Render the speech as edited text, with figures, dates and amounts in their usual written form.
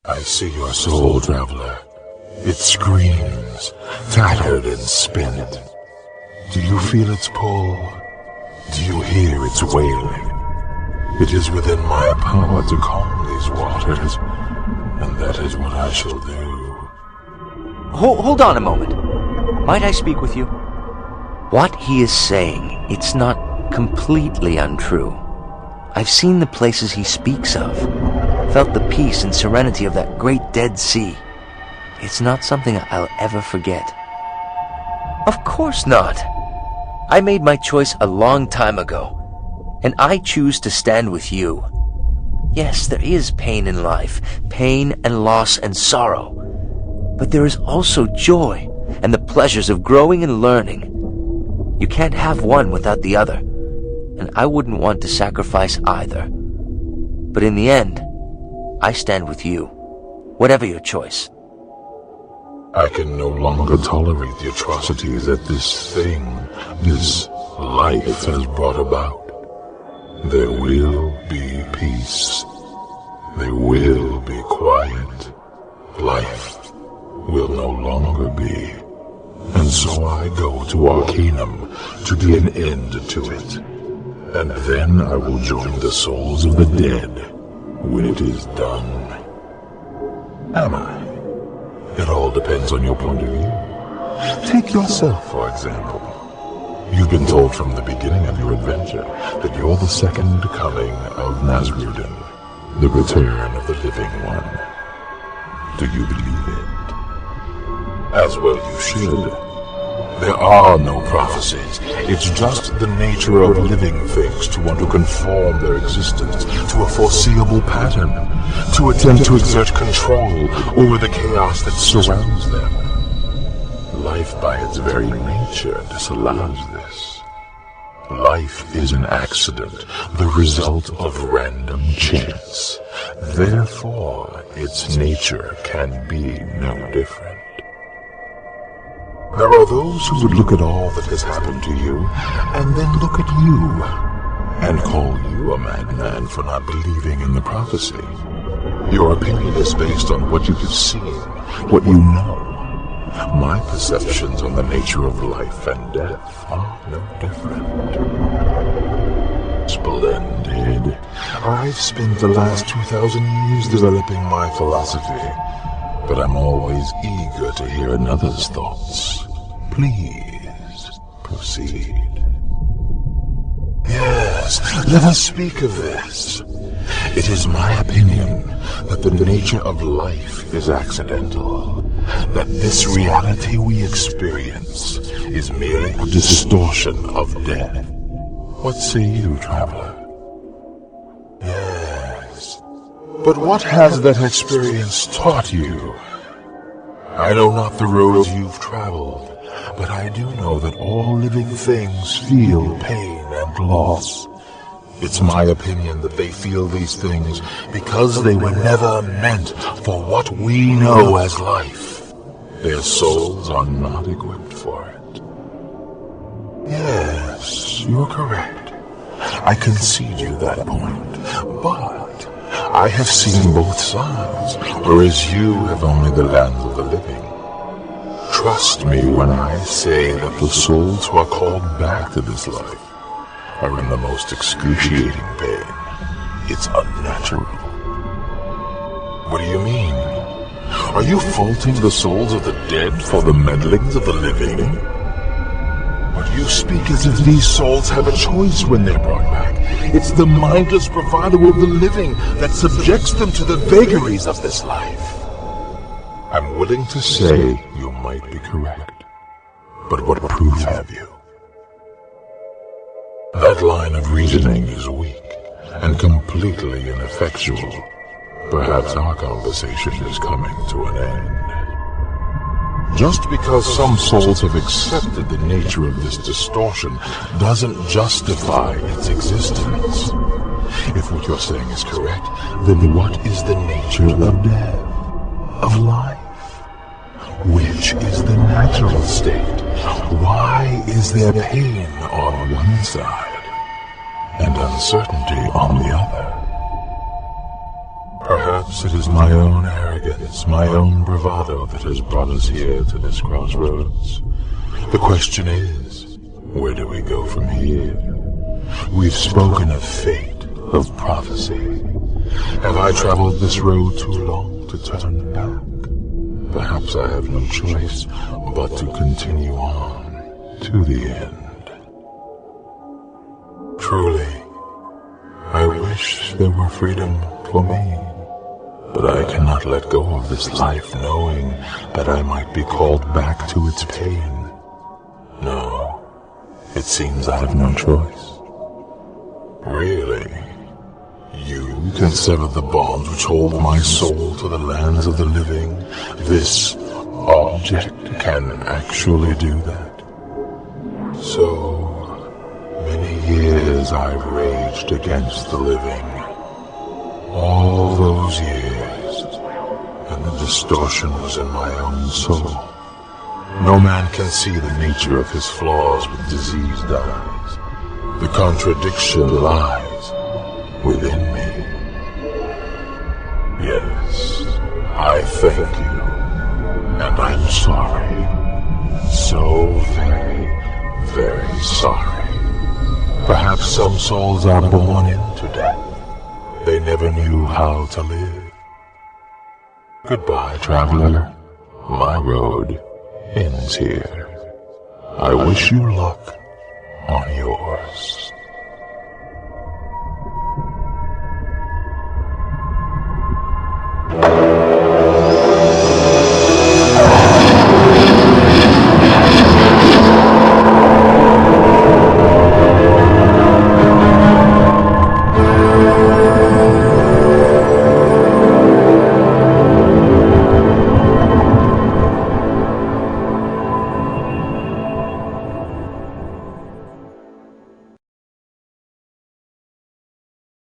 I see your soul, traveler. It screams, tattered and spent. Do you feel its pull? Do you hear its wailing? It is within my power to calm these waters, and that is what I shall do. Hold on a moment. Might I speak with you? What he is saying, it's not completely untrue. I've seen the places he speaks of, felt the peace and serenity of that great Dead Sea. It's not something I'll ever forget. Of course not. I made my choice a long time ago, and I choose to stand with you. Yes, there is pain in life, pain and loss and sorrow. But there is also joy and the pleasures of growing and learning. You can't have one without the other, and I wouldn't want to sacrifice either. But in the end, I stand with you, whatever your choice. I can no longer tolerate the atrocities that this thing, this life has brought about. There will be peace. There will be quiet. Life will no longer be. And so I go to Arcanum to be an end to it. And then I will join the souls of the dead when it is done. Am I? It all depends on your point of view. Take yourself, for example. You've been told from the beginning of your adventure that you're the second coming of Nasrudin, the return of the living one. Do you believe it? As well you should. There are no prophecies. It's just the nature of living things to want to conform their existence to a foreseeable pattern, to attempt to exert control over the chaos that surrounds them. Life by its very nature disallows this. Life is an accident, the result of random chance. Therefore, its nature can be no different. There are those who would look at all that has happened to you, and then look at you, and call you a madman for not believing in the prophecy. Your opinion is based on what you have seen, what you know. My perceptions on the nature of life and death are no different. Splendid. I've spent the last 2,000 years developing my philosophy, but I'm always eager to hear another's thoughts. Please, proceed. Yes, let us speak of this. It is my opinion that the nature of life is accidental, that this reality we experience is merely a distortion of death. What say you, traveler? Yes, but what has that experience taught you? I know not the roads you've traveled, but I do know that all living things feel pain and loss. It's my opinion that they feel these things because they were never meant for what we know as life. Their souls are not equipped for it. Yes, you're correct. I concede you that point. But I have seen both sides, whereas you have only the lands of the living. Trust me when I say that the souls who are called back to this life are in the most excruciating pain. It's unnatural. What do you mean? Are you faulting the souls of the dead for the meddlings of the living? But you speak as if these souls have a choice when they're brought back. It's the mindless bravado of the living that subjects them to the vagaries of this life. I'm willing to say you might be correct, but what proof have you? That line of reasoning is weak and completely ineffectual. Perhaps our conversation is coming to an end. Just because some souls have accepted the nature of this distortion doesn't justify its existence. If what you're saying is correct, then what is the nature of death, of life? Which is the natural state? Why is there pain on one side and uncertainty on the other? Perhaps Perhaps it is my own arrogance, my own bravado that has brought us here to this crossroads. The question is, where do we go from here? We've spoken of fate, of prophecy. Have I traveled this road too long to turn back? Perhaps I have no choice but to continue on to the end. Truly, I wish there were freedom for me, but I cannot let go of this life knowing that I might be called back to its pain. No, it seems I have no choice. Really? You can sever the bonds which hold my soul to the lands of the living. This object can actually do that. So many years I've raged against the living. All those years, and the distortion was in my own soul. No man can see the nature of his flaws with diseased eyes. The contradiction lies within me. Yes, I thank you, and I'm sorry. So very, very sorry. Perhaps some souls are born into death. They never knew how to live. Goodbye, traveler. My road ends here. I wish you luck on yours.